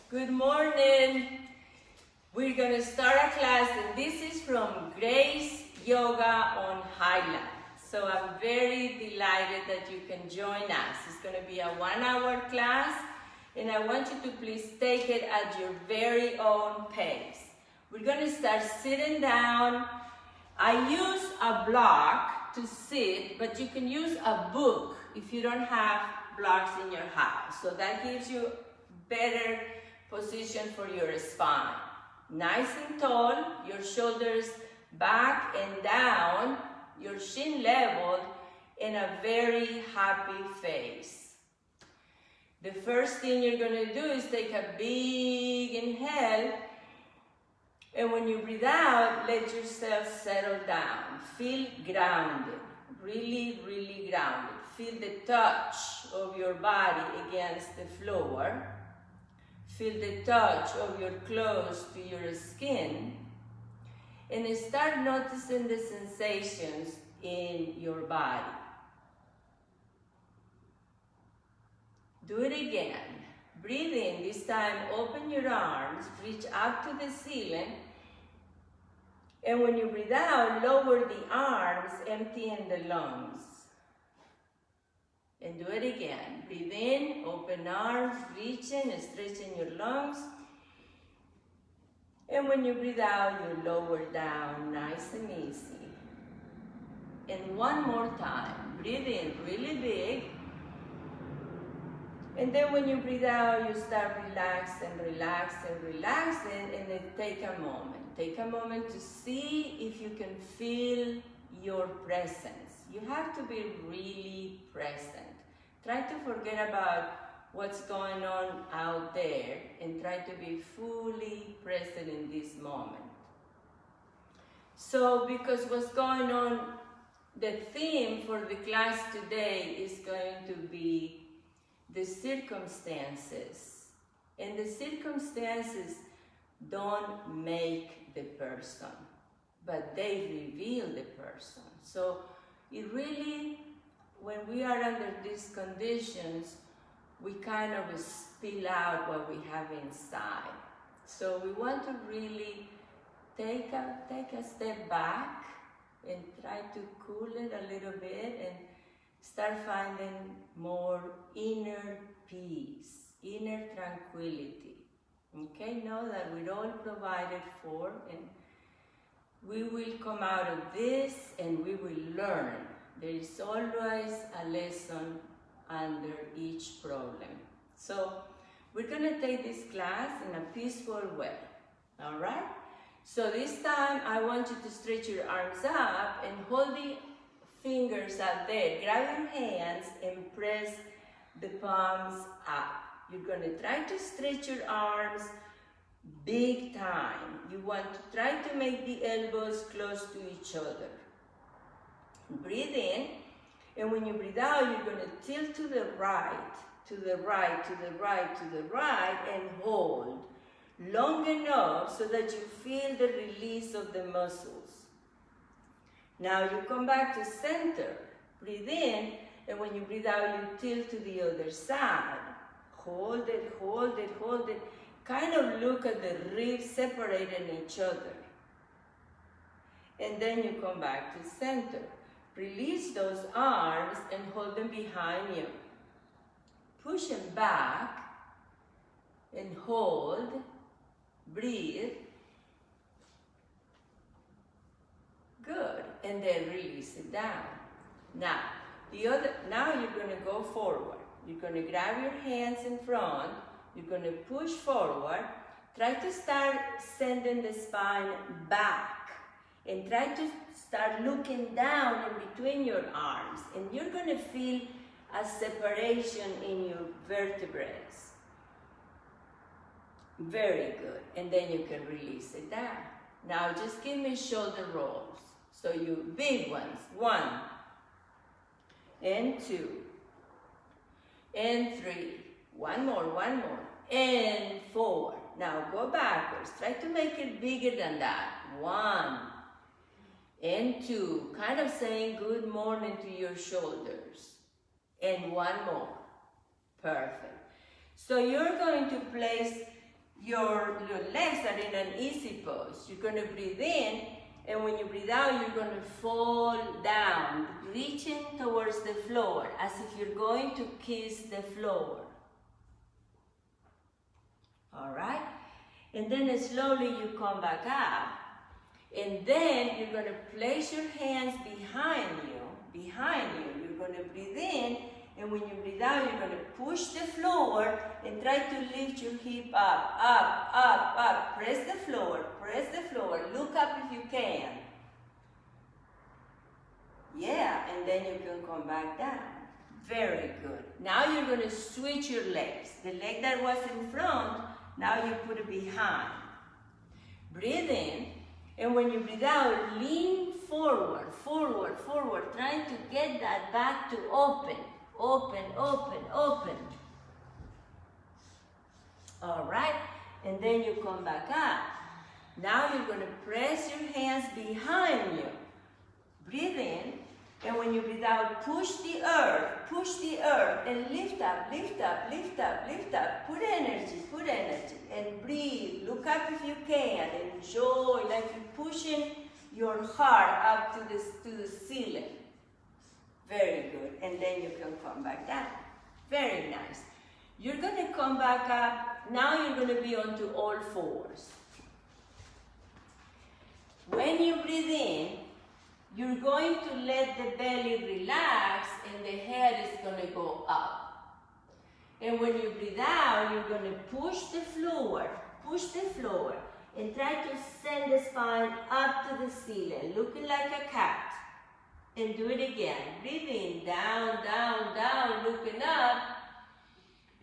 Good morning. We're going to start a class, and this is from Grace Yoga on Highland. So I'm very delighted that you can join us. It's going to be a 1-hour class, and I want you to please take it at your very own pace. We're going to start sitting down. I use a block to sit, but you can use a book if you don't have blocks in your house. So that gives you better position for your spine. Nice and tall, your shoulders back and down, your chin leveled, and a very happy face. The first thing you're going to do is take a big inhale, and when you breathe out, let yourself settle down. Feel grounded, really, really grounded. Feel the touch of your body against the floor. Feel the touch of your clothes to your skin, and start noticing the sensations in your body. Do it again. Breathe in. This time, open your arms, reach up to the ceiling, and when you breathe out, lower the arms, emptying the lungs. And do it again. Breathe in, open arms, reaching and stretching your lungs. And when you breathe out, you lower down, nice and easy. And one more time. Breathe in really big. And then when you breathe out, you start relaxing, relaxing, relaxing, and then take a moment. Take a moment to see if you can feel your presence. You have to be really present. Try to forget about what's going on out there and try to be fully present in this moment. So, because what's going on, the theme for the class today is going to be the circumstances. And the circumstances don't make the person, but they reveal the person. So, it really, when we are under these conditions, we kind of spill out what we have inside. So we want to really take a step back and try to cool it a little bit and start finding more inner peace, inner tranquility. Okay, know that we're all provided for, and we will come out of this and we will learn. There is always a lesson under each problem. So we're going to take this class in a peaceful way. All right? So this time I want you to stretch your arms up and hold the fingers out there. Grab your hands and press the palms up. You're going to try to stretch your arms big time. You want to try to make the elbows close to each other. Breathe in, and when you breathe out, you're going to tilt to the right, to the right, to the right, to the right, and hold long enough so that you feel the release of the muscles. Now you come back to center. Breathe in, and when you breathe out, you tilt to the other side. Hold it, hold it, hold it. Kind of look at the ribs separating each other. And then you come back to center. Release those arms and hold them behind you. Push them back and hold. Breathe. Good. And then release it down. Now you're going to go forward. You're going to grab your hands in front. You're going to push forward. Try to start sending the spine back. And try to start looking down in between your arms. And you're going to feel a separation in your vertebrae. Very good. And then you can release it down. Now just give me shoulder rolls. So you big ones. 1 and 2 and 3. One more. And 4. Now go backwards. Try to make it bigger than that. 1 and 2, kind of saying good morning to your shoulders. And 1 more. Perfect. So you're going to place your legs are in an easy pose. You're going to breathe in, and when you breathe out, you're going to fall down, reaching towards the floor, as if you're going to kiss the floor. All right? And then slowly you come back up. And then you're going to place your hands behind you. You're going to breathe in, and when you breathe out, you're going to push the floor and try to lift your hip up, up, up, up. Press the floor, look up if you can. Yeah, and then you can come back down. Very good. Now you're going to switch your legs. The leg that was in front, now you put it behind. Breathe in, and when you breathe out, lean forward, forward, forward, trying to get that back to open, open, open, open. All right, and then you come back up. Now you're going to press your hands behind you. Breathe in, and when you breathe out, push the earth, and lift up, lift up, lift up, lift up. Put energy, and breathe. Look up if you can. Enjoy, like you're pushing your heart up to the ceiling. Very good. And then you can come back down. Very nice. You're going to come back up. Now you're going to be onto all fours. When you breathe in, you're going to let the belly relax and the head is going to go up. And when you breathe out, you're going to push the floor, and try to send the spine up to the ceiling, looking like a cat. And do it again. Breathe in, down, down, down, looking up.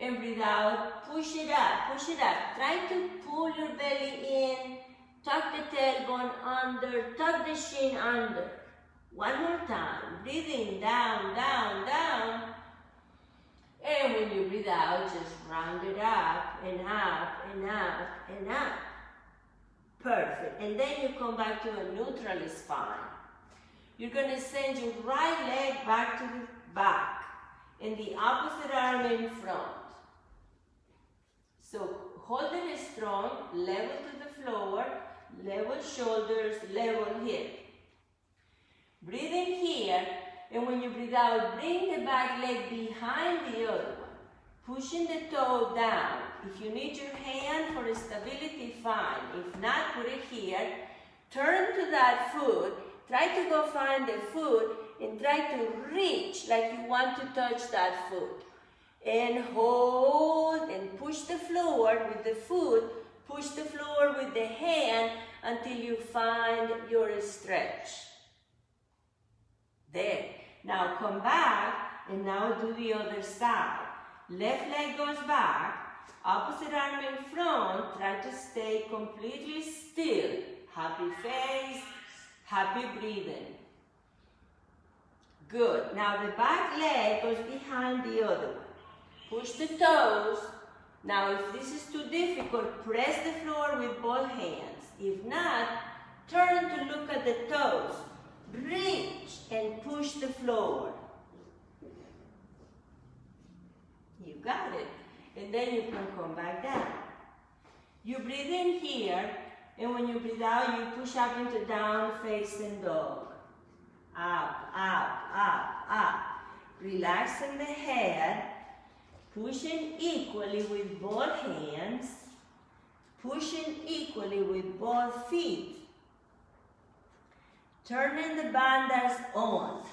And breathe out, push it up, push it up. Try to pull your belly in, tuck the tailbone under, tuck the shin under. One more time. Breathe in, down, down, down. And when you breathe out, just round it up and up and up and up. Perfect. And then you come back to a neutral spine. You're going to send your right leg back to the back and the opposite arm in front. So hold it strong, level to the floor, level shoulders, level hip. Breathe in here, and when you breathe out, bring the back leg behind the other one, pushing the toe down. If you need your hand for stability, fine. If not, put it here. Turn to that foot. Try to go find the foot and try to reach like you want to touch that foot. And hold and push the floor with the foot. Push the floor with the hand until you find your stretch. There. Now come back and now do the other side. Left leg goes back, opposite arm in front. Try to stay completely still. Happy face, happy breathing. Good. Now the back leg goes behind the other one. Push the toes. Now if this is too difficult, press the floor with both hands. If not, turn to look at the toes. Reach and push the floor. You got it. And then you can come back down. You breathe in here, and when you breathe out, you push up into down facing dog. Up, up, up, up. Relaxing the head, pushing equally with both hands, pushing equally with both feet. Turning the bandas on,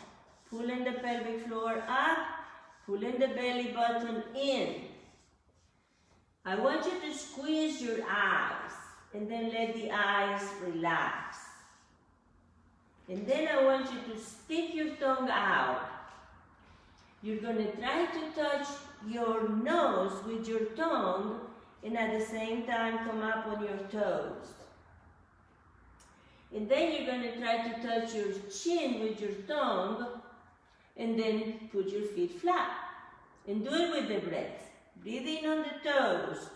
pulling the pelvic floor up, pulling the belly button in. I want you to squeeze your eyes and then let the eyes relax. And then I want you to stick your tongue out. You're going to try to touch your nose with your tongue and at the same time come up on your toes. And then you're going to try to touch your chin with your tongue and then put your feet flat. And do it with the breath. Breathe in on the toes.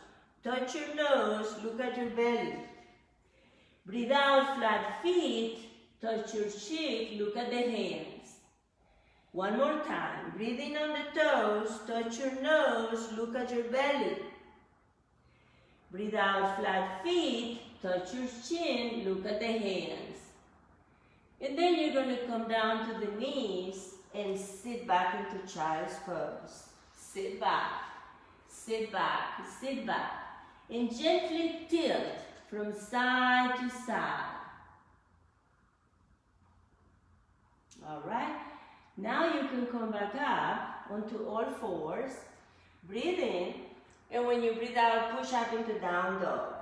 Touch your nose, look at your belly. Breathe out, flat feet. Touch your cheek, look at the hands. One more time. Breathe in on the toes, touch your nose, look at your belly. Breathe out, flat feet, touch your chin, look at the hands. And then you're going to come down to the knees and sit back into child's pose. Sit back, sit back, sit back. And gently tilt from side to side. All right? Now you can come back up onto all fours. Breathe in. And when you breathe out, push up into down dog.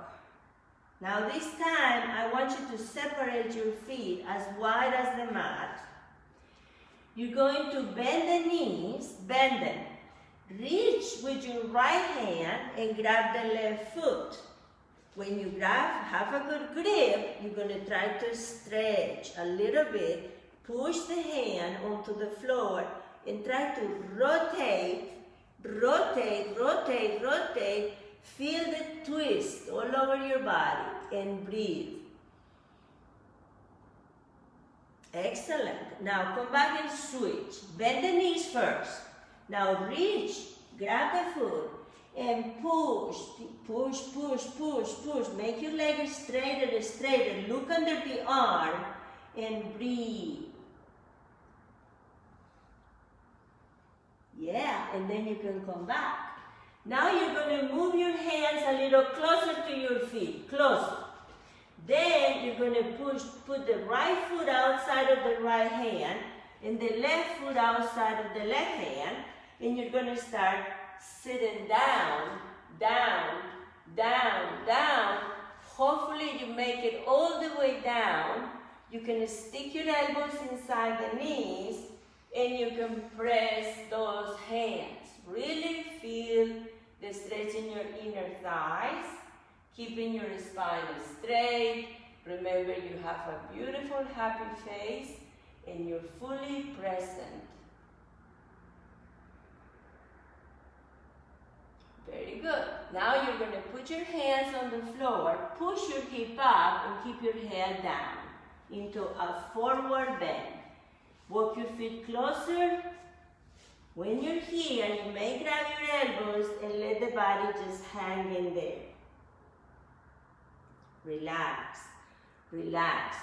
Now this time, I want you to separate your feet as wide as the mat. You're going to bend the knees, bend them. Reach with your right hand and grab the left foot. When you grab, have a good grip, you're going to try to stretch a little bit. Push the hand onto the floor and try to rotate. Rotate, rotate, rotate. Feel the twist all over your body and breathe. Excellent. Now come back and switch. Bend the knees first. Now reach, grab the foot and push, push, push, push, push. Make your leg straighter, straighter. Look under the arm and breathe. Yeah, and then you can come back. Now you're going to move your hands a little closer to your feet, closer. Then you're going to put the right foot outside of the right hand and the left foot outside of the left hand, and you're going to start sitting down, down, down, down. Hopefully you make it all the way down. You can stick your elbows inside the knees and you can press those hands. Really feel the stretch in your inner thighs, keeping your spine straight. Remember, you have a beautiful, happy face and you're fully present. Very good. Now you're going to put your hands on the floor, push your hip up and keep your head down into a forward bend. Walk your feet closer. When you're here, you may grab your elbows and let the body just hang in there. Relax, relax.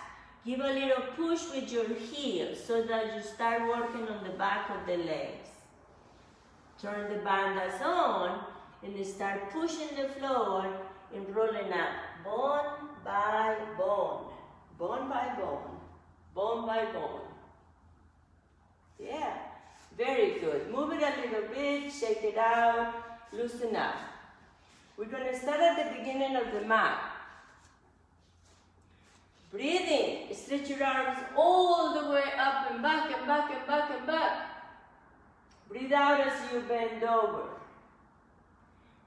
Give a little push with your heels so that you start working on the back of the legs. Turn the bandas on and start pushing the floor and rolling up bone by bone, bone by bone, bone by bone. Yeah, very good. Move it a little bit, shake it out, loosen up. We're going to start at the beginning of the mat. Breathe in, stretch your arms all the way up and back and back and back and back. Breathe out as you bend over.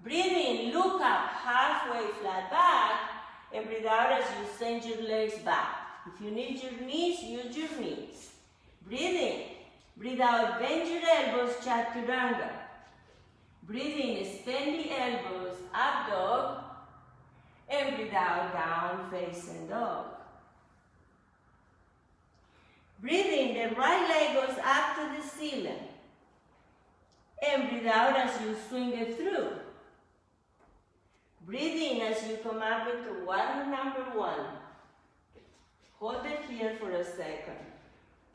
Breathe in, look up, halfway flat back, and breathe out as you send your legs back. If you need your knees, use your knees. Breathe in. Breathe out, bend your elbows, chaturanga. Breathe in, extend the elbows, up dog. And breathe out, down facing dog. Breathe in, the right leg goes up to the ceiling. And breathe out as you swing it through. Breathe in as you come up into warrior number one. Hold it here for a second.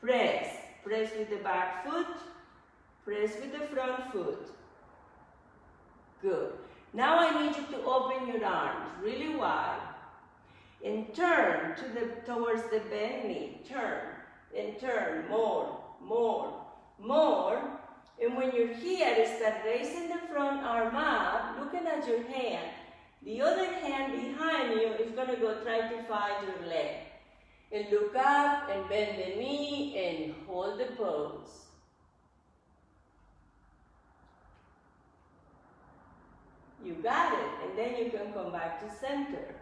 Press. Press with the back foot. Press with the front foot. Good. Now I need you to open your arms really wide. And turn towards the bent knee. Turn. And turn. More. More. More. And when you're here, start raising the front arm up, looking at your hand. The other hand behind you is going to go try to find your leg. And look up and bend the knee and hold the pose. You got it. And then you can come back to center.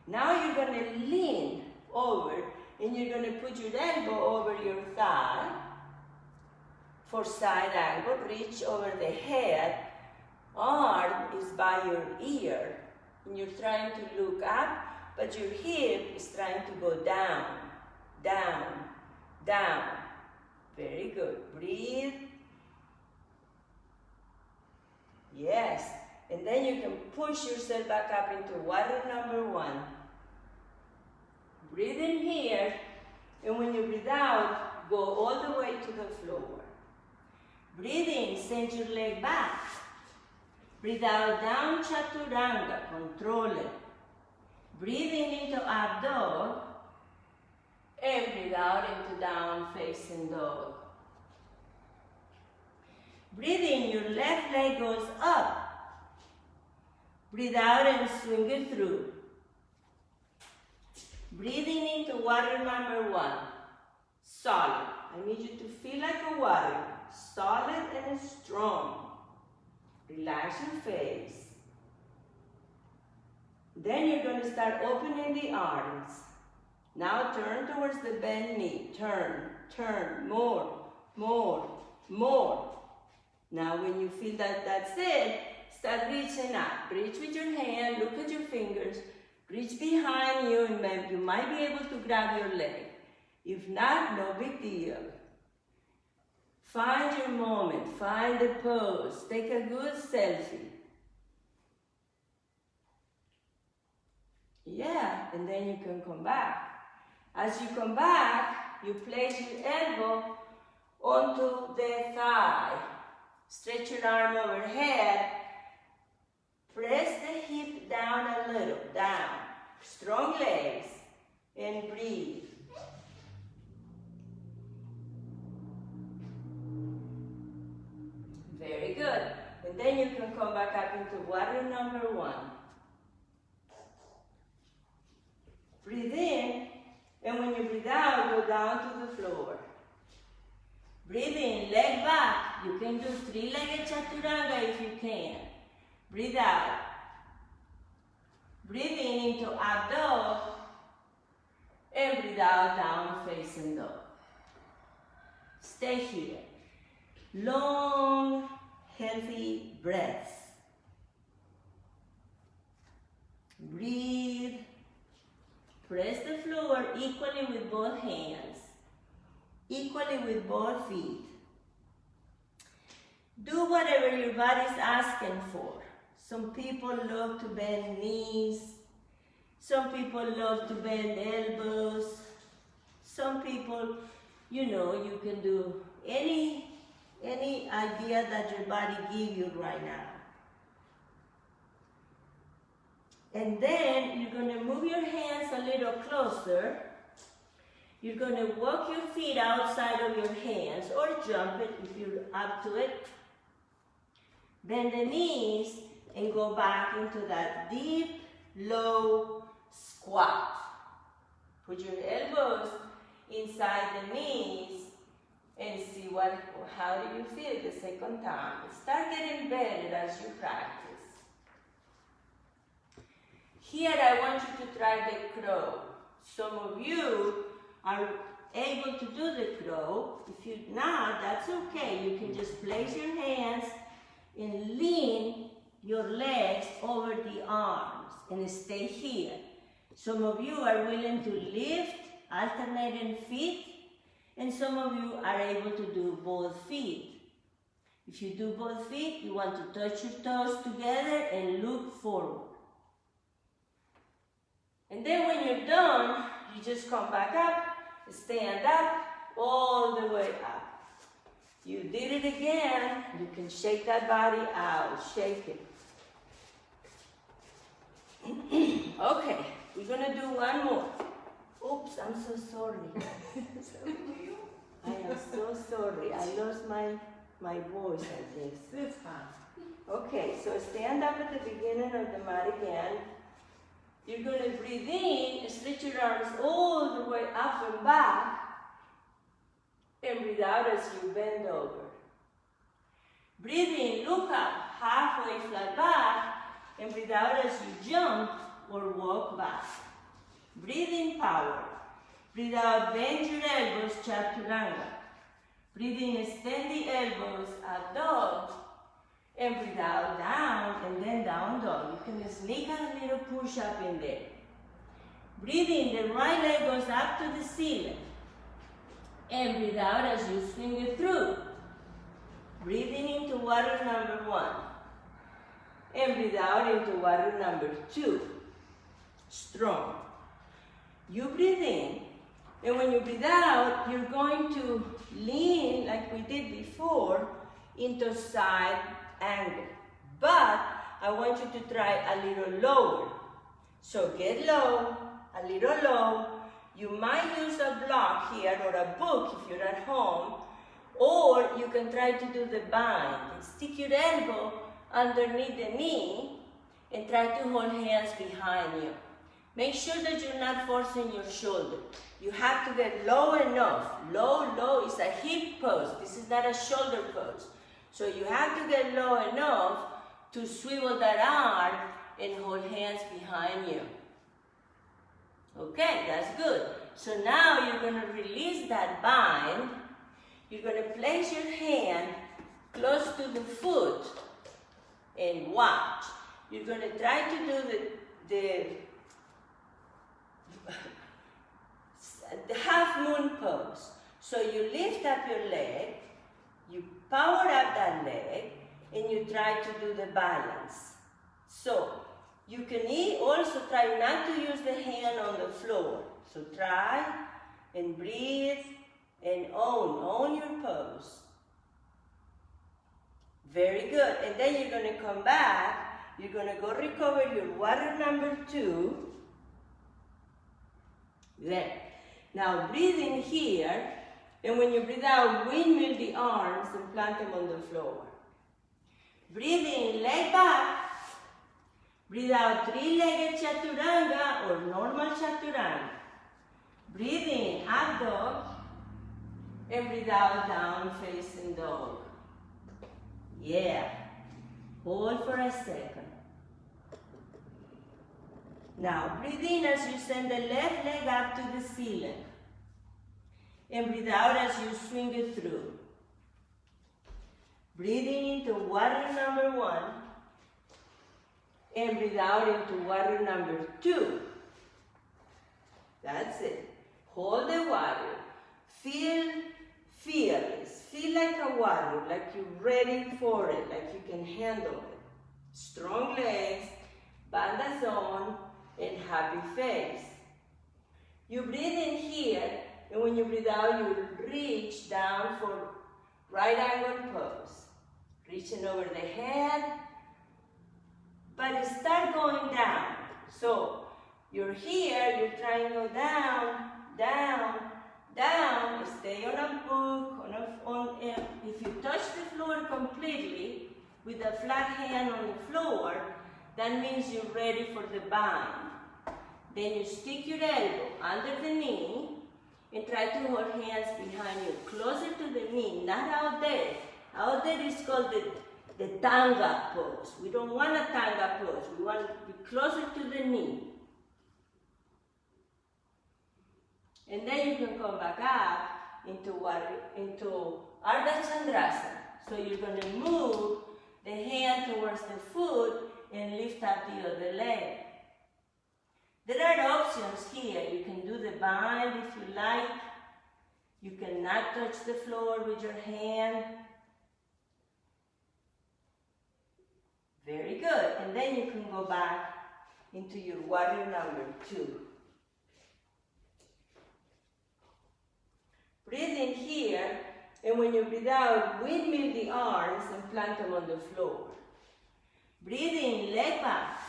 Now you're going to lean over and you're going to put your elbow over your thigh for side angle. Reach over the head. Arm is by your ear. And you're trying to look up. But your hip is trying to go down, down, down. Very good. Breathe. Yes. And then you can push yourself back up into water number 1. Breathe in here, and when you breathe out, go all the way to the floor. Breathe in, send your leg back. Breathe out, down chaturanga, control it. Breathe in into up dog, and breathe out into down facing dog. Breathe in, your left leg goes up. Breathe out and swing it through. Breathing into water number 1. Solid. I need you to feel like a water. Solid and strong. Relax your face. Then you're going to start opening the arms. Now turn towards the bent knee. Turn, turn, more, more, more. Now when you feel that that's it, start reaching up. Reach with your hand, look at your fingers. Reach behind you and you might be able to grab your leg. If not, no big deal. Find your moment, find the pose, take a good selfie. Yeah, and then you can come back. As you come back, you place your elbow onto the thigh. Stretch your arm overhead. Press the hip down a little, down. Strong legs, and breathe. Very good. And then you can come back up into water number 1. Breathe in, and when you breathe out, go down to the floor. Breathe in, leg back. You can do 3-legged chaturanga if you can. Breathe out. Breathe in into up dog, and breathe out, down facing dog. Stay here. Long, healthy breaths. Breathe. Press the floor equally with both hands, equally with both feet. Do whatever your body's asking for. Some people love to bend knees. Some people love to bend elbows. Some people, you know, you can do any idea that your body gives you right now. And then you're going to move your hands a little closer. You're going to walk your feet outside of your hands or jump it if you're up to it. Bend the knees and go back into that deep, low squat. Put your elbows inside the knees and see how do you feel the second time. Start getting better as you practice. Here I want you to try the crow. Some of you are able to do the crow. If you're not, that's okay. You can just place your hands and lean your legs over the arms and stay here. Some of you are willing to lift, alternating feet, and some of you are able to do both feet. If you do both feet, you want to touch your toes together and look forward. And then when you're done, you just come back up, stand up, all the way up. You did it again, you can shake that body out, shake it. Okay, we're gonna do one more. Oops, I'm so sorry. I am so sorry, I lost my voice at this. It's fine. Okay, so stand up at the beginning of the mat again. You're going to breathe in, stretch your arms all the way up and back, and breathe out as you bend over. Breathe in, look up, halfway flat back, and breathe out as you jump or walk back. Breathe in, power. Breathe out, bend your elbows, chaturanga. Breathe in, extend the elbows, up dog. And breathe out, down, and then down dog. You can sneak a little push up in there. Breathe in, the right leg goes up to the ceiling. And breathe out as you swing it through. Breathing into water number 1. and breathe out into warrior number 2. Strong. You breathe in, and when you breathe out, you're going to lean, like we did before, into side angle. But I want you to try a little lower. So get low, a little low. You might use a block here or a book if you're at home, or you can try to do the bind. Stick your elbow underneath the knee and try to hold hands behind you. Make sure that you're not forcing your shoulder. You have to get low enough. Low, low is a hip pose. This is not a shoulder pose. So you have to get low enough to swivel that arm and hold hands behind you. Okay, that's good. So now you're going to release that bind. You're going to place your hand close to the foot and watch. You're going to try to do the half moon pose. So you lift up your leg, you power up that leg, and you try to do the balance. So you can also try not to use the hand on the floor. So try and breathe and own your pose. Very good. And then you're going to come back. You're going to go recover your warrior number 2. There. Now breathe in here, and when you breathe out, windmill the arms and plant them on the floor. Breathe in, leg back. Breathe out, 3-legged chaturanga or normal chaturanga. Breathe in, up dog, and breathe out, down facing dog. Yeah. Hold for a second. Now, breathe in as you send the left leg up to the ceiling. And breathe out as you swing it through. Breathing into warrior number 1. And breathe out into warrior number 2. That's it. Hold the warrior. Feel fearless. Feel like a warrior, like you're ready for it, like you can handle it. Strong legs, banda zone, and happy face. You breathe in here, and when you breathe out, you reach down for right angle pose. Reaching over the head, but start going down. So you're here, you're trying to go down, down, down. Stay on a book, if you touch the floor completely with a flat hand on the floor, that means you're ready for the bind. Then you stick your elbow under the knee and try to hold hands behind you, closer to the knee, not out there. Out there is called the tanga pose. We don't want a tanga pose. We want to be closer to the knee. And then you can come back up into Ardha Chandrasana. So you're going to move the hand towards the foot and lift up the other leg. There are options here. You can do the bind if you like. You cannot touch the floor with your hand. Very good. And then you can go back into your warrior number 2. Breathe in here, and when you breathe out, windmill the arms and plant them on the floor. Breathe in, leg back.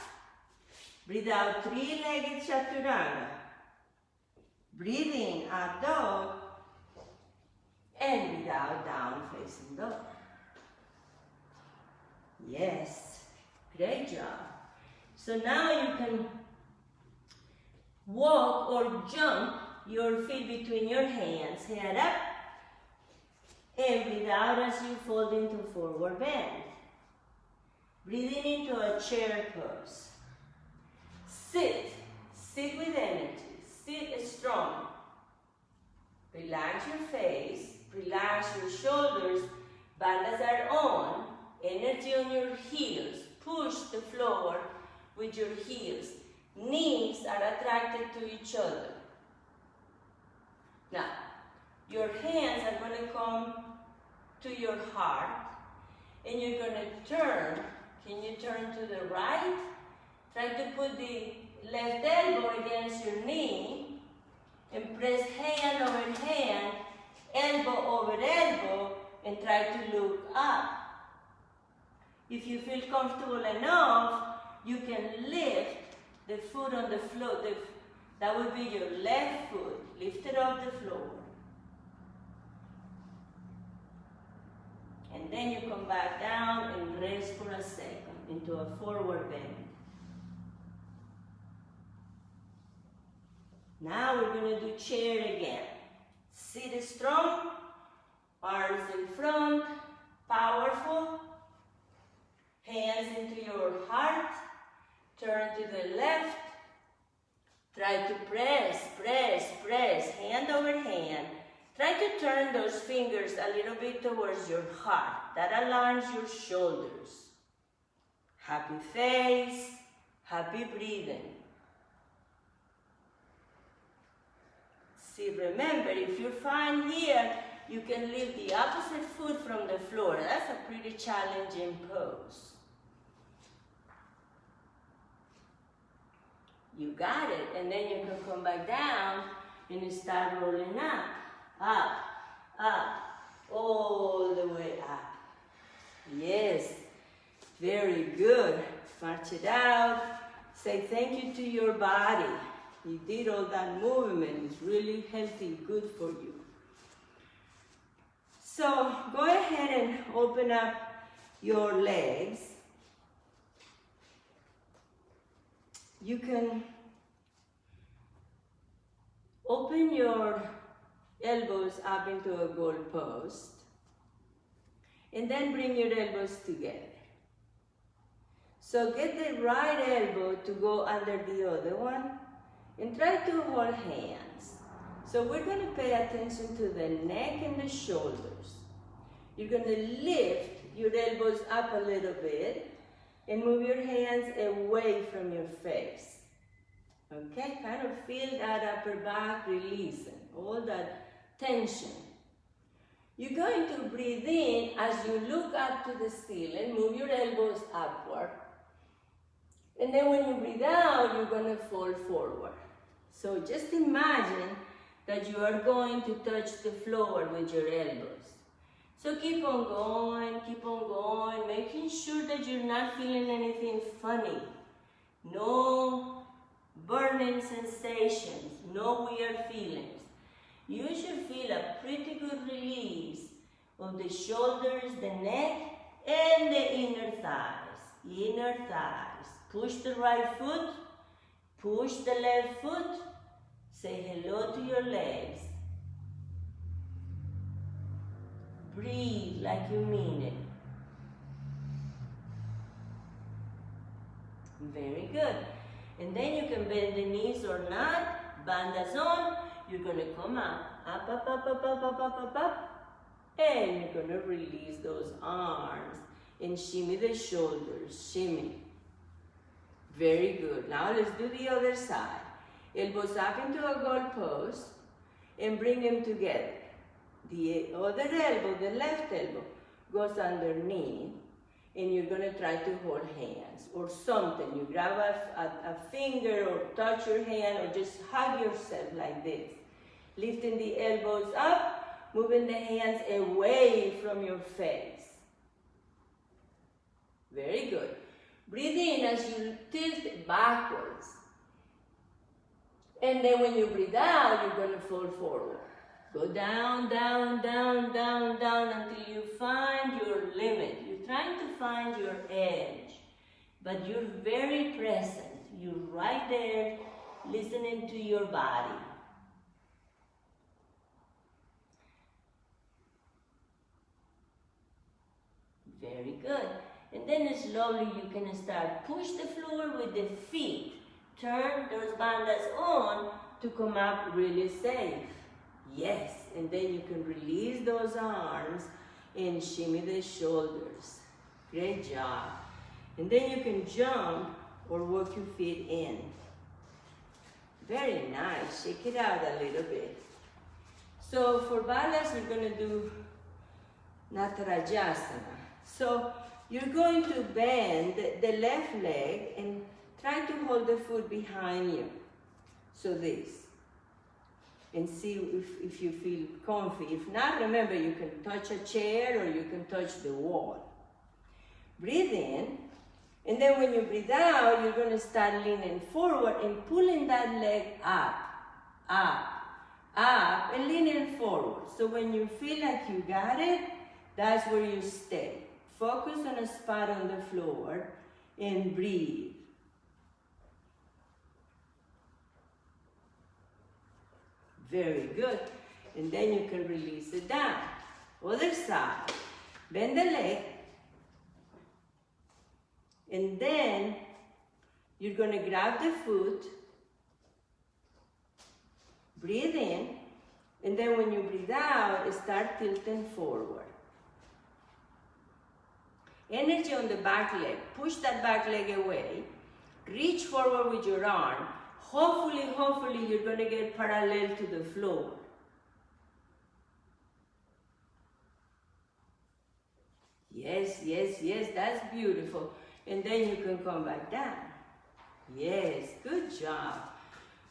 Breathe out, 3-legged chaturanga. Breathe in, up dog. And breathe out, down facing dog. Yes, great job. So now you can walk or jump your feet between your hands, head up, and breathe out as you fold into forward bend. Breathing into a chair pose. Sit with energy, sit strong. Relax your face, relax your shoulders, bandas are on, energy on your heels, push the floor with your heels. Knees are attracted to each other. Now, your hands are going to come to your heart, and you're going to turn Can you turn to the right? Try to put the left elbow against your knee and press hand over hand, elbow over elbow, and try to look up. If you feel comfortable enough, you can lift the foot on the floor. That would be your left foot. Lift it off the floor. And then you come back down and rest for a second into a forward bend. Now we're going to do chair again. Sit strong, arms in front, powerful. Hands into your heart. Turn to the left. Try to press, press, press, hand over hand. Try to turn those fingers a little bit towards your heart. That aligns your shoulders. Happy face, happy breathing. See, remember, if you're fine here, you can lift the opposite foot from the floor. That's a pretty challenging pose. You got it, and then you can come back down and start rolling up, all the way up. Yes, very good. March it out. Say thank you to your body. You did all that movement. It's really healthy, good for you. So go ahead and open up your legs. You can open your elbows up into a goal post and then bring your elbows together. So get the right elbow to go under the other one and try to hold hands. So we're going to pay attention to the neck and the shoulders. You're going to lift your elbows up a little bit and move your hands away from your face. Okay, kind of feel that upper back releasing, all that tension. You're going to breathe in as you look up to the ceiling, move your elbows upward. And then when you breathe out, you're going to fall forward. So just imagine that you are going to touch the floor with your elbows. So keep on going, making sure that you're not feeling anything funny. No burning sensations, no weird feelings. You should feel a pretty good release of the shoulders, the neck, and the inner thighs. Inner thighs. Push the right foot, push the left foot. Say hello to your legs. Breathe like you mean it. Very good. And then you can bend the knees or not. Bandas on. You're going to come up. Up. And you're going to release those arms. And shimmy the shoulders. Shimmy. Very good. Now let's do the other side. Elbows up into a goal post. And bring them together. The other elbow, the left elbow, goes underneath. And you're going to try to hold hands or something. You grab a finger or touch your hand or just hug yourself like this. Lifting the elbows up, moving the hands away from your face. Very good. Breathe in as you tilt backwards. And then when you breathe out, you're going to fall forward. Go down, down, down, down, down until you find your limit. You're trying to find your edge, but you're very present. You're right there listening to your body. Very good. And then slowly you can start. Push the floor with the feet. Turn those bandas on to come up really safe. Yes, and then you can release those arms and shimmy the shoulders. Great job. And then you can jump or walk your feet in. Very nice. Shake it out a little bit. So for balance, we're going to do Natarajasana. So you're going to bend the left leg and try to hold the foot behind you. So this. And see if you feel comfy. If not, remember, you can touch a chair or you can touch the wall. Breathe in, and then when you breathe out, you're going to start leaning forward and pulling that leg up, and leaning forward. So when you feel like you got it, that's where you stay. Focus on a spot on the floor and breathe. Very good. And then you can release it down. Other side. Bend the leg. And then you're going to grab the foot. Breathe in. And then when you breathe out, start tilting forward. Energy on the back leg. Push that back leg away. Reach forward with your arm. Hopefully you're going to get parallel to the floor. Yes, that's beautiful. And then you can come back down. Yes, good job.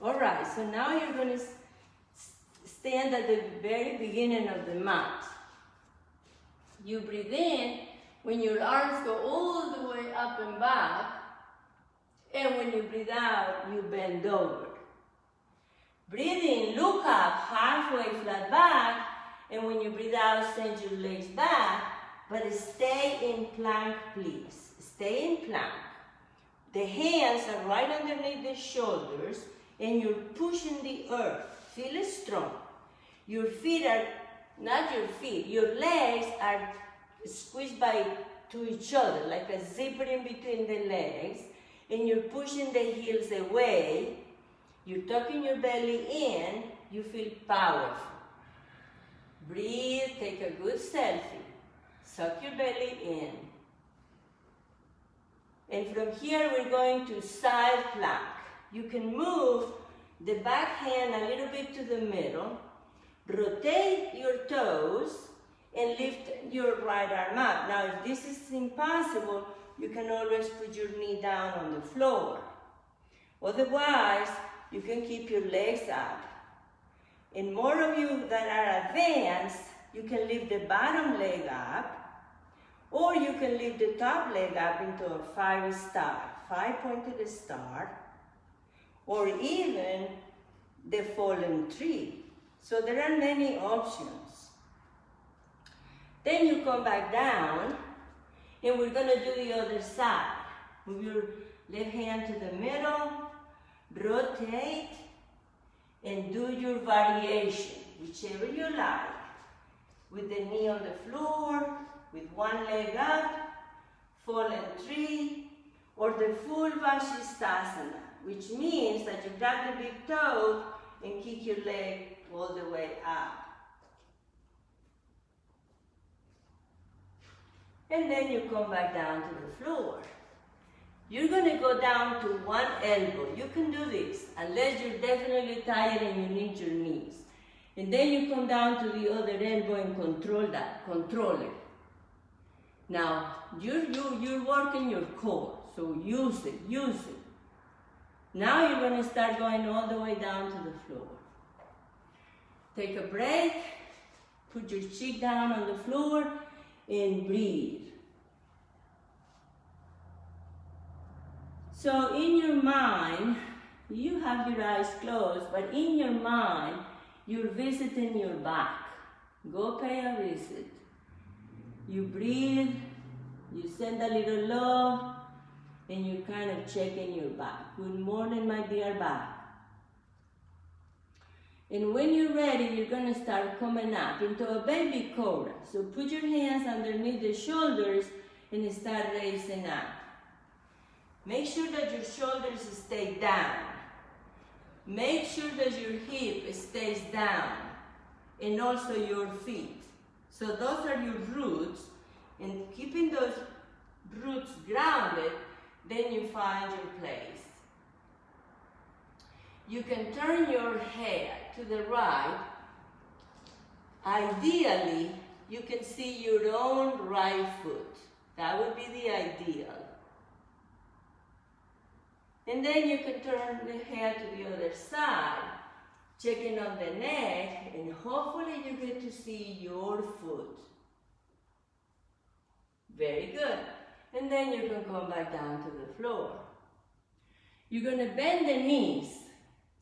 All right, so now you're going to stand at the very beginning of the mat. You breathe in when your arms go all the way up and back. And when you breathe out, you bend over. Breathe in, look up, halfway flat back. And when you breathe out, send your legs back. But stay in plank, please. Stay in plank. The hands are right underneath the shoulders. And you're pushing the earth. Feel it strong. Your feet are, not your feet, your legs are squeezed to each other, like a zipper in between the legs. And you're pushing the heels away, you're tucking your belly in, you feel powerful. Breathe, take a good selfie. Suck your belly in. And from here, we're going to side plank. You can move the back hand a little bit to the middle, rotate your toes, and lift your right arm up. Now, if this is impossible, you can always put your knee down on the floor. Otherwise, you can keep your legs up. And more of you that are advanced, you can lift the bottom leg up, or you can lift the top leg up into a 5-star, 5-pointed star, or even the fallen tree. So there are many options. Then you come back down, and we're going to do the other side. Move your left hand to the middle, rotate, and do your variation, whichever you like. With the knee on the floor, with one leg up, fallen tree, or the full Vashisthasana, which means that you grab the big toe and kick your leg all the way up. And then you come back down to the floor. You're going to go down to one elbow. You can do this unless you're definitely tired and you need your knees. And then you come down to the other elbow and control that. Control it. Now, you're working your core, so use it. Now you're going to start going all the way down to the floor. Take a break. Put your cheek down on the floor and breathe. So in your mind, you have your eyes closed, but in your mind, you're visiting your back. Go pay a visit. You breathe, you send a little love, and you kind of check in your back. Good morning, my dear back. And when you're ready, you're going to start coming up into a baby cobra. So put your hands underneath the shoulders and start raising up. Make sure that your shoulders stay down. Make sure that your hip stays down, and also your feet. So those are your roots, and keeping those roots grounded, then you find your place. You can turn your head to the right. Ideally, you can see your own right foot. That would be the ideal. And then you can turn the head to the other side, checking on the neck, and hopefully you get to see your foot. Very good. And then you can come back down to the floor. You're going to bend the knees.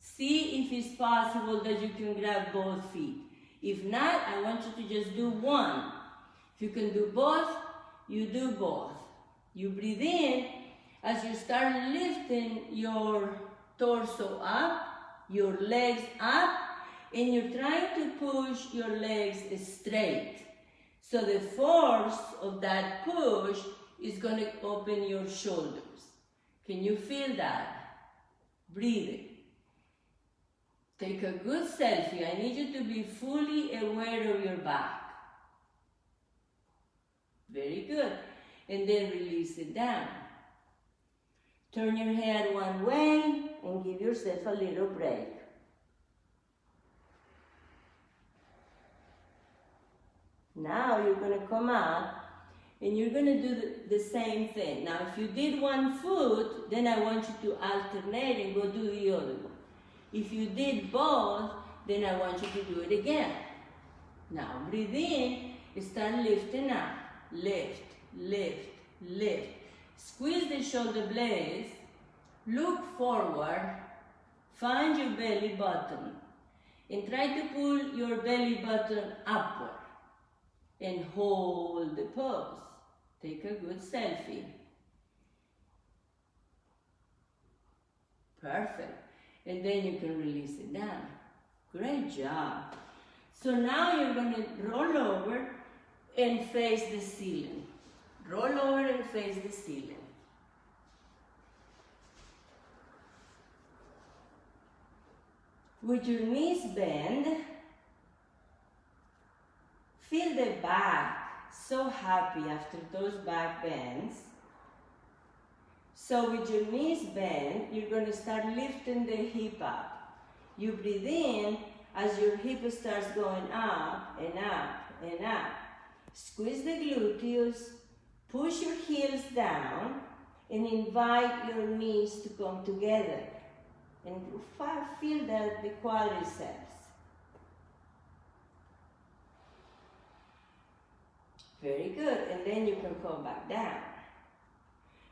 See if it's possible that you can grab both feet. If not, I want you to just do one. If you can do both, you do both. You breathe in as you start lifting your torso up, your legs up, and you're trying to push your legs straight. So the force of that push is going to open your shoulders. Can you feel that? Breathing. Take a good selfie. I need you to be fully aware of your back. Very good. And then release it down. Turn your head one way and give yourself a little break. Now you're going to come out and you're going to do the same thing. Now if you did one foot, then I want you to alternate and go do the other one. If you did both, then I want you to do it again. Now breathe in and start lifting up. Lift, lift, lift. Squeeze the shoulder blades. Look forward. Find your belly button. And try to pull your belly button upward. And hold the pose. Take a good selfie. Perfect. And then you can release it down. Great job. So now you're going to roll over and face the ceiling. Roll over and face the ceiling. With your knees bent, feel the back. So happy after those back bends. So with your knees bent, you're going to start lifting the hip up. You breathe in as your hip starts going up and up and up. Squeeze the gluteus, push your heels down, and invite your knees to come together. And feel the quadriceps. Very good. And then you can come back down.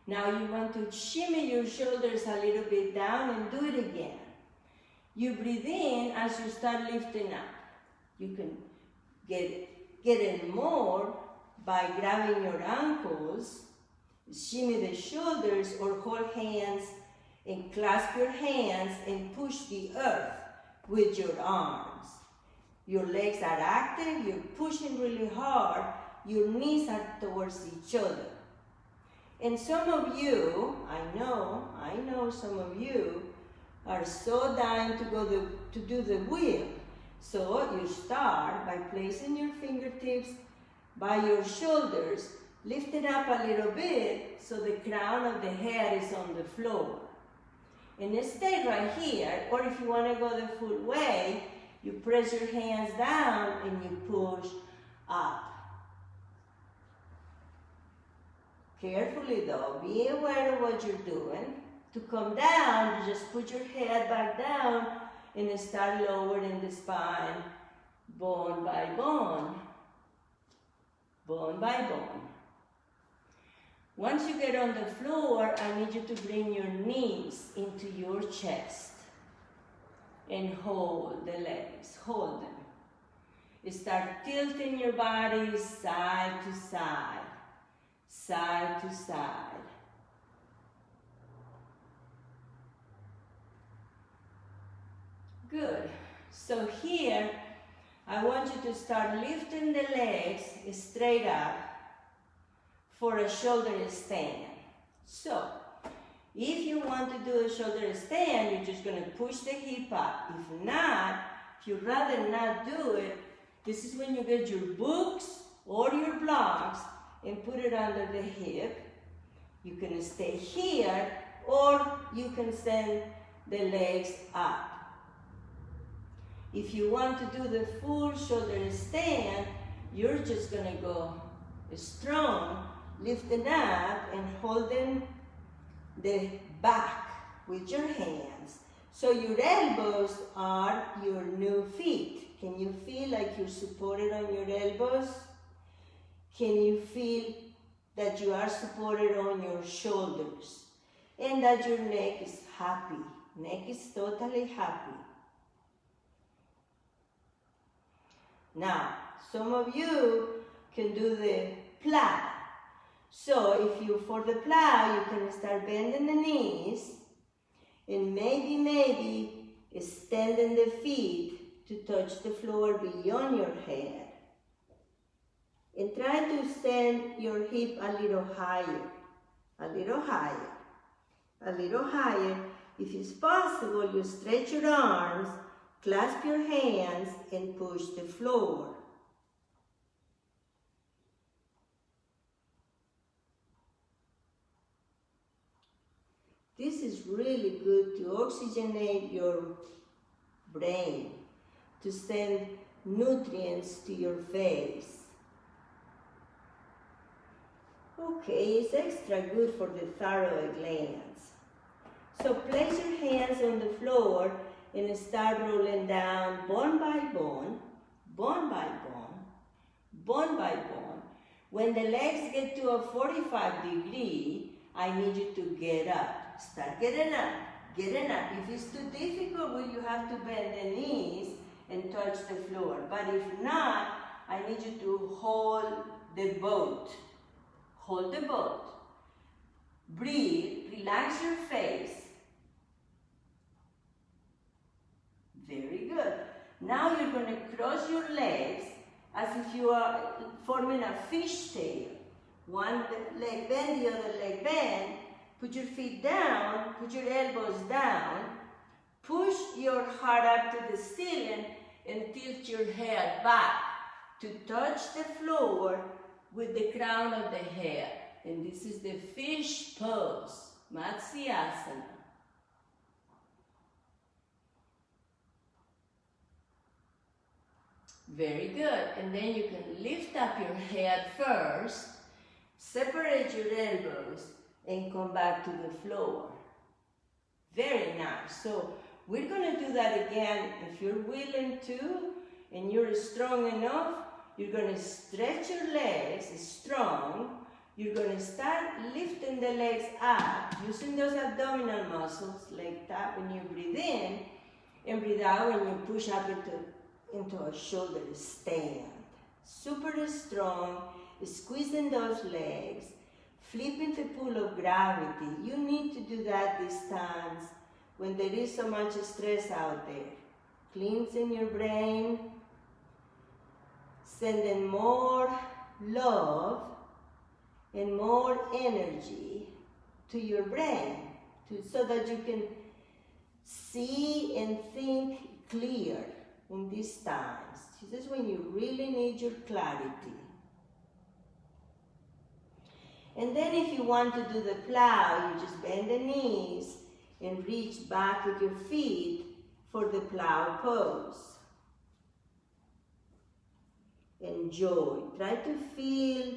Now you want to shimmy your shoulders a little bit down and do it again. You breathe in as you start lifting up. You can get in more by grabbing your ankles, shimmy the shoulders, or hold hands and clasp your hands and push the earth with your arms. Your legs are active, you're pushing really hard, your knees are towards each other. And some of you, I know some of you are so dying to do the wheel. So you start by placing your fingertips by your shoulders, lift it up a little bit so the crown of the head is on the floor. And stay right here, or if you want to go the full way, you press your hands down and you push up. Carefully though, be aware of what you're doing. To come down, you just put your head back down and start lowering the spine, bone by bone, bone by bone. Once you get on the floor, I need you to bring your knees into your chest and hold the legs, hold them. Start tilting your body side to side, side to side. Good. So here, I want you to start lifting the legs straight up for a shoulder stand. So, if you want to do a shoulder stand, you're just going to push the hip up. If not, if you'd rather not do it, this is when you get your books or your blocks and put it under the hip. You can stay here, or you can send the legs up. If you want to do the full shoulder stand, you're just going to go strong lifting up and holding the back with your hands. So your elbows are your new feet. Can you feel like you're supported on your elbows? Can you feel that you are supported on your shoulders? And that your neck is happy. Neck is totally happy. Now, some of you can do the plow. So if you, for the plow, you can start bending the knees and maybe extending the feet to touch the floor beyond your head. And try to send your hip a little higher, a little higher, a little higher. If it's possible, you stretch your arms, clasp your hands, and push the floor. This is really good to oxygenate your brain, to send nutrients to your face. Okay, it's extra good for the thyroid glands. So place your hands on the floor and start rolling down bone by bone, bone by bone, bone by bone. When the legs get to a 45 degree, I need you to get up. Start getting up, getting up. If it's too difficult, well, you have to bend the knees and touch the floor. But if not, I need you to hold the boat. Hold the boat. Breathe, relax your face. Very good. Now you're going to cross your legs as if you are forming a fishtail. One leg bend, the other leg bend. Put your feet down, put your elbows down. Push your heart up to the ceiling and tilt your head back to touch the floor with the crown of the head. And this is the fish pose, Matsyasana. Very good. And then you can lift up your head first, separate your elbows, and come back to the floor. Very nice. So we're going to do that again. If you're willing to, and you're strong enough, you're going to stretch your legs strong. You're going to start lifting the legs up, using those abdominal muscles like that when you breathe in, and breathe out when you push up into a shoulder stand. Super strong, squeezing those legs, flipping the pull of gravity. You need to do that these times when there is so much stress out there. Cleansing your brain, sending more love and more energy to your brain so that you can see and think clear in these times. This is when you really need your clarity. And then if you want to do the plow, you just bend the knees and reach back with your feet for the plow pose. Enjoy. Try to feel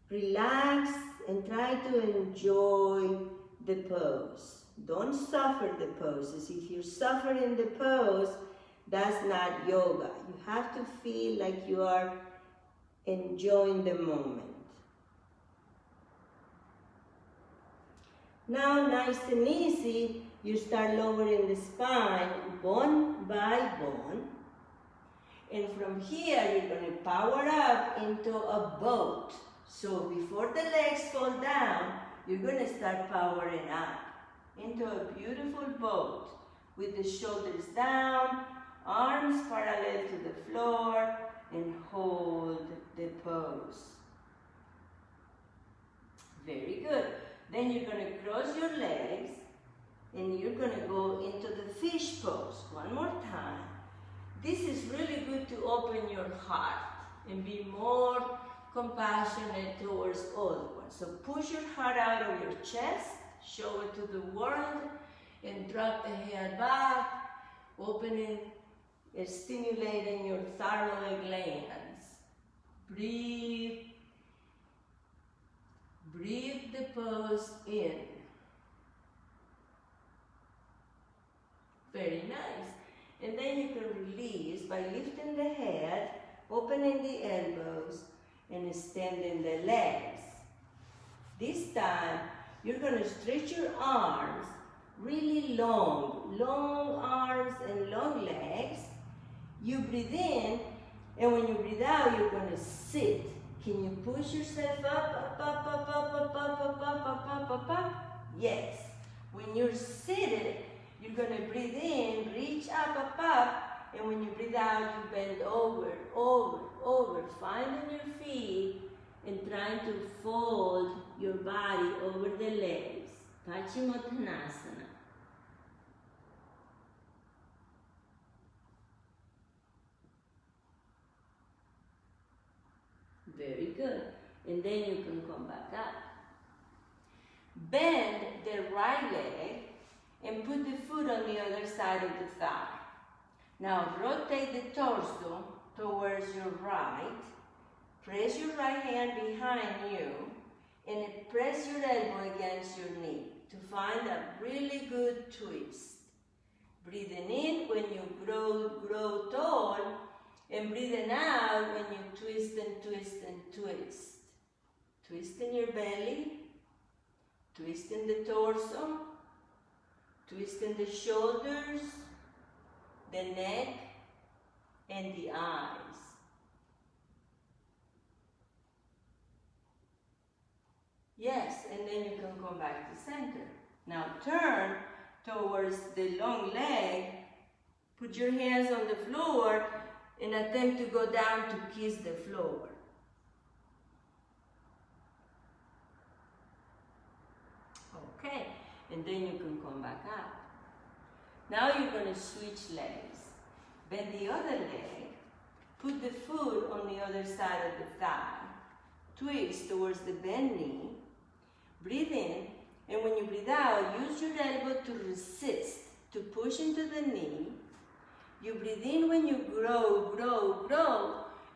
relaxed and try to enjoy the pose. Don't suffer the poses. If you're suffering the pose, that's not yoga. You have to feel like you are enjoying the moment. Now, nice and easy, you start lowering the spine, bone by bone. And from here, you're going to power up into a boat. So before the legs fall down, you're going to start powering up into a beautiful boat with the shoulders down, arms parallel to the floor, and hold the pose. Very good. Then you're going to cross your legs and you're going to go into the fish pose. One more time. This is really good to open your heart and be more compassionate towards other ones. So push your heart out of your chest, show it to the world, and drop the head back, opening and stimulating your thyroid glands. Breathe. Breathe the pose in. Very nice. And then you can release by lifting the head, opening the elbows, and extending the legs. This time, you're going to stretch your arms really long. Long arms and long legs. You breathe in, and when you breathe out, you're going to sit. Can you push yourself up, up, up, up, up, up, up, up, up, up, up, up? Yes. When you're seated, you're going to breathe in, reach up, up, up, and when you breathe out, you bend over, over, over, finding your feet and trying to fold your body over the legs. Paschimottanasana. Very good. And then you can come back up. Bend the right leg and put the foot on the other side of the thigh. Now rotate the torso towards your right. Press your right hand behind you and press your elbow against your knee to find a really good twist. Breathing in when you grow tall, and breathing out when you twist and twist and twist. Twisting your belly, twisting the torso, twisting the shoulders, the neck, and the eyes. Yes, and then you can come back to center. Now turn towards the long leg, put your hands on the floor, and attempt to go down to kiss the floor. Okay, and then you can come back up. Now you're going to switch legs. Bend the other leg, put the foot on the other side of the thigh, twist towards the bent knee, breathe in, and when you breathe out, use your elbow to resist, to push into the knee. You breathe in when you grow,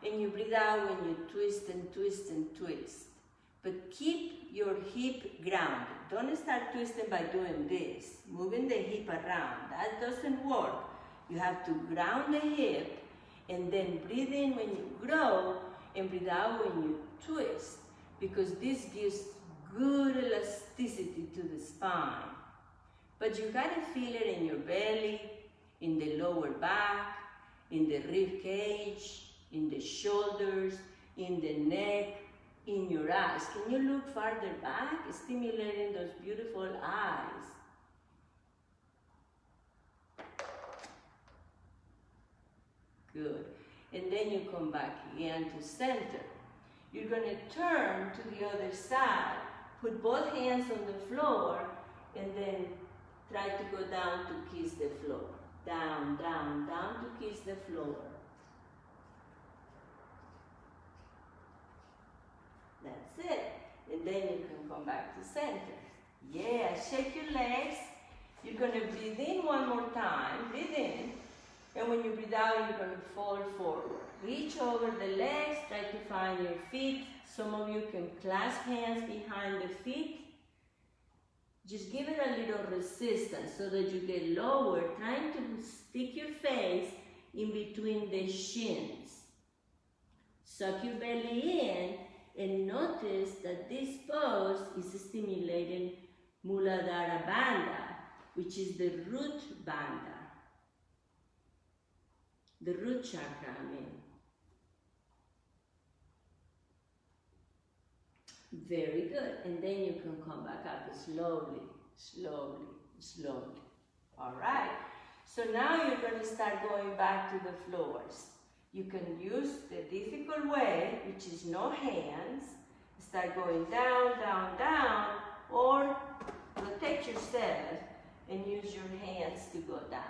and you breathe out when you twist and twist and twist. But keep your hip grounded. Don't start twisting by doing this, moving the hip around. That doesn't work. You have to ground the hip and then breathe in when you grow and breathe out when you twist, because this gives good elasticity to the spine. But you gotta feel it in your belly, in the lower back, in the rib cage, in the shoulders, in the neck, in your eyes. Can you look farther back, stimulating those beautiful eyes? Good. And then you come back again to center. You're going to turn to the other side, put both hands on the floor, and then try to go down to kiss the floor. Down, down, down to kiss the floor. That's it. And then you can come back to center. Yeah, shake your legs. You're going to breathe in one more time. Breathe in. And when you breathe out, you're going to fall forward. Reach over the legs. Try to find your feet. Some of you can clasp hands behind the feet. Just give it a little resistance so that you get lower, trying to stick your face in between the shins. Suck your belly in and notice that this pose is stimulating Muladhara Bandha, which is the root bandha, the root chakra, I mean. Very good. And then you can come back up slowly, slowly, slowly. All right. So now you're going to start going back to the floors. You can use the difficult way, which is no hands. Start going down, down, down, or rotate yourself and use your hands to go down.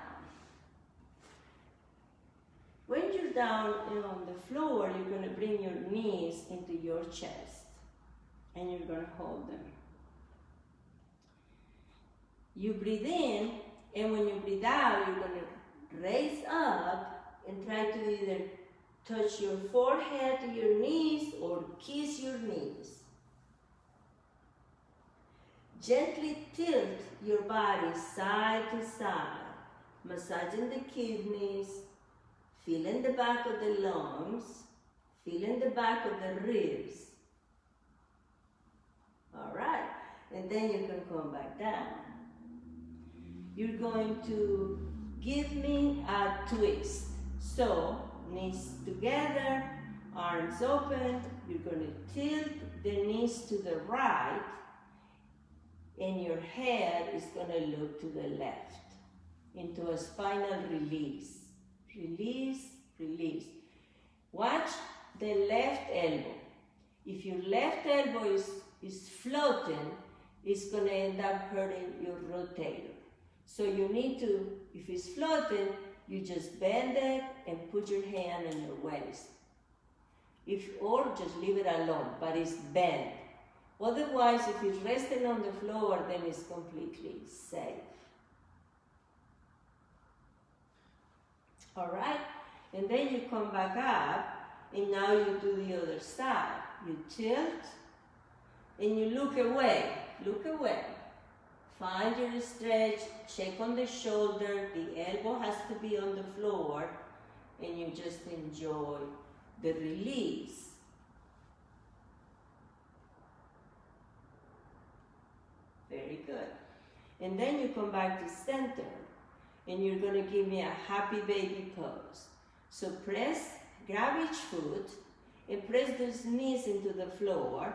When you're down on the floor, you're going to bring your knees into your chest. And you're going to hold them. You breathe in, and when you breathe out, you're going to raise up and try to either touch your forehead to your knees or kiss your knees. Gently tilt your body side to side, massaging the kidneys, feeling the back of the lungs, feeling the back of the ribs. All right, and then you can come back down. You're going to give me a twist. So, knees together, arms open. You're going to tilt the knees to the right, and your head is going to look to the left into a spinal release. Release, release. Watch the left elbow. If your left elbow is floating, it's going to end up hurting your rotator. So you need to, if it's floating, you just bend it and put your hand in your waist. Or just leave it alone, but it's bent. Otherwise, if it's resting on the floor, then it's completely safe. All right? And then you come back up, and now you do the other side. You tilt, and you look away. Look away. Find your stretch, check on the shoulder, the elbow has to be on the floor, and you just enjoy the release. Very good. And then you come back to center, and you're going to give me a happy baby pose. So grab each foot, and press those knees into the floor.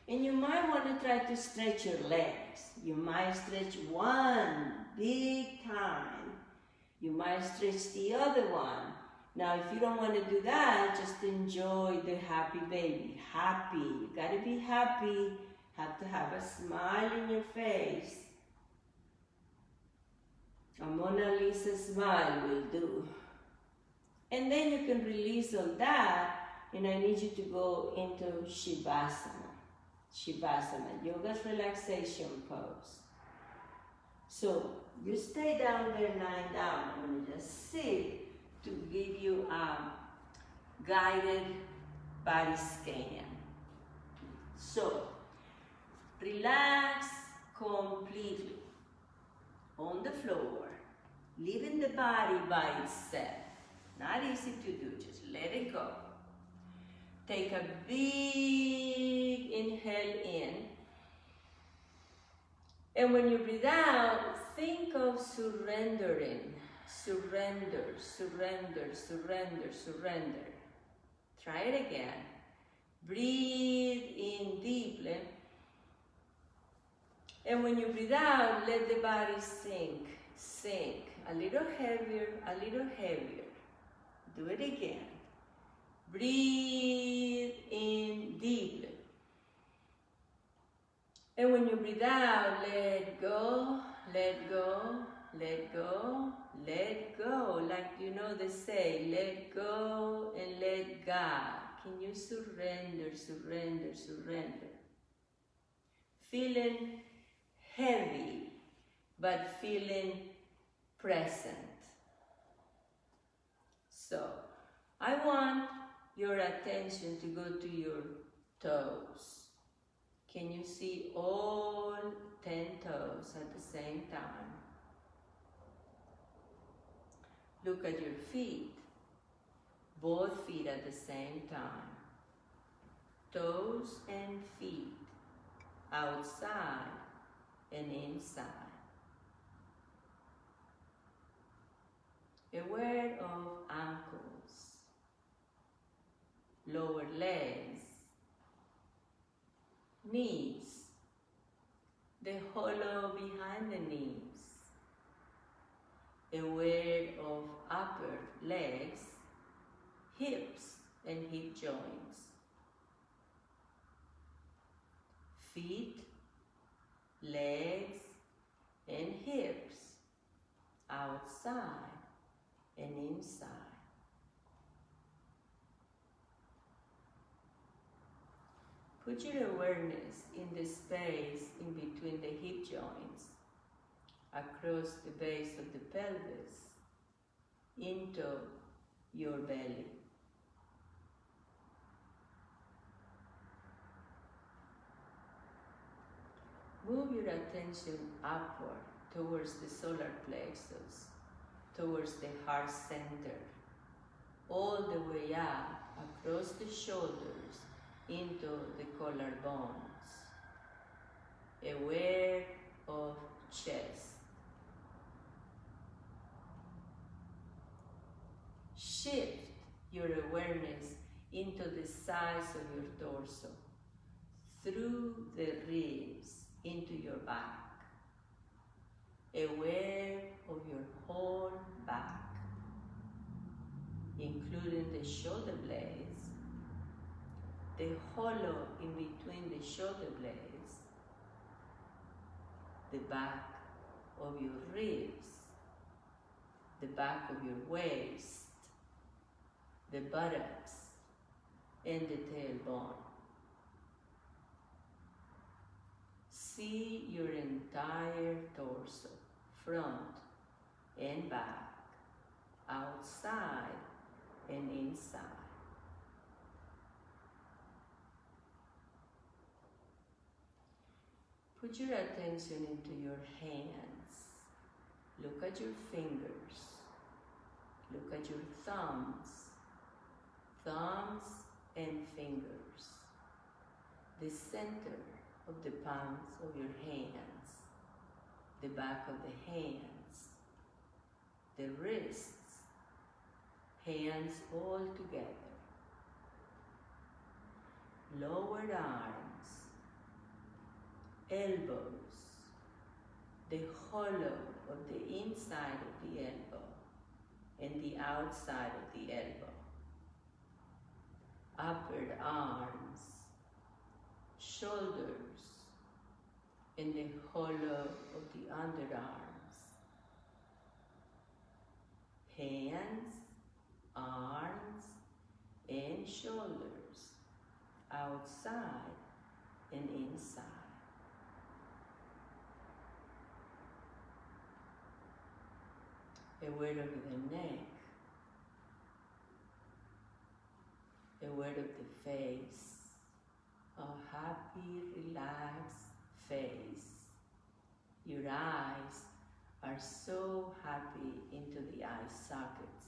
And you might want to try to stretch your legs. You might stretch one big time. You might stretch the other one. Now, if you don't want to do that, just enjoy the happy baby. Happy. You got to be happy. Have to have a smile in your face. A Mona Lisa smile will do. And then you can release all that, and I need you to go into Shavasana. Shavasana, yoga's relaxation pose. So you stay down there lying down. I'm going to just sit to give you a guided body scan. So relax completely on the floor, leaving the body by itself. Not easy to do, just let it go. Take a big inhale in. And when you breathe out, think of surrendering. Surrender, surrender, surrender, surrender. Try it again. Breathe in deeply. And when you breathe out, let the body sink, sink. A little heavier, a little heavier. Do it again. Breathe in deeply. And when you breathe out, let go, let go, let go, let go. Like you know they say, let go and let God. Can you surrender, surrender, surrender? Feeling heavy, but feeling present. So, I want your attention to go to your toes. Can you see all 10 toes at the same time? Look at your feet, both feet at the same time. Toes and feet, outside and inside. Aware of ankles, lower legs, knees, the hollow behind the knees. Aware of upper legs, hips and hip joints. Feet, legs and hips, outside and inside. Put your awareness in the space in between the hip joints, across the base of the pelvis, into your belly. move your attention upward towards the solar plexus, towards the heart center, all the way up across the shoulders into the collarbones, aware of chest. Shift your awareness into the sides of your torso, through the ribs into your back, aware of your whole back, including the shoulder blades, the hollow in between the shoulder blades, the back of your ribs, the back of your waist, the buttocks, and the tailbone. See your entire torso, front and back, outside and inside. Put your attention into your hands. Look at your fingers. Look at your thumbs and fingers. The center of the palms of your hands, the back of the hands, the wrists, hands all together, lower arms, elbows, the hollow of the inside of the elbow and the outside of the elbow, upper arms, shoulders, and the hollow of the underarms, hands, arms, and shoulders, outside and inside. Aware of the neck, aware of the face, a happy, relaxed face. Your eyes are so happy into the eye sockets.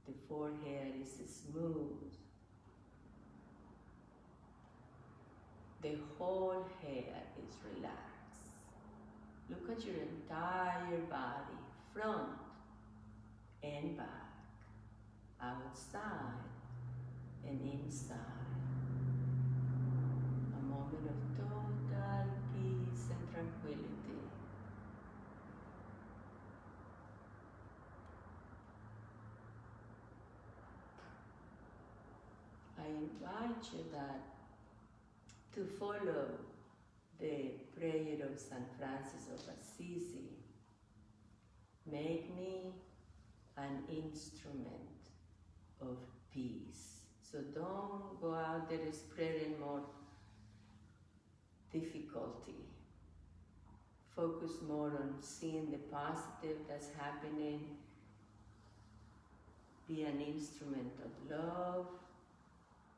The forehead is smooth. The whole head is relaxed. Look at your entire body, front and back, outside and inside. A moment of total peace and tranquility. I invite you to follow the prayer of St. Francis of Assisi. Make me an instrument of peace. So don't go out there spreading more difficulty. Focus more on seeing the positive that's happening. Be an instrument of love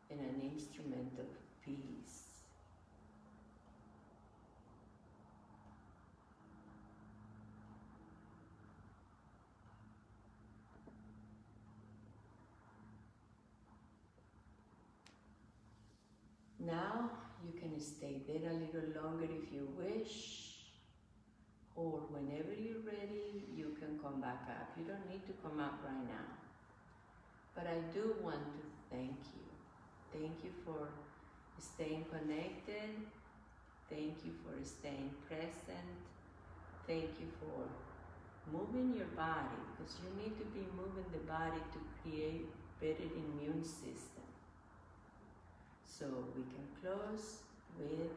and an instrument of peace. Now you can stay there a little longer if you wish, or whenever you're ready, you can come back up. You don't need to come up right now. But I do want to thank you. Thank you for staying connected. Thank you for staying present. Thank you for moving your body, because you need to be moving the body to create better immune system. So we can close with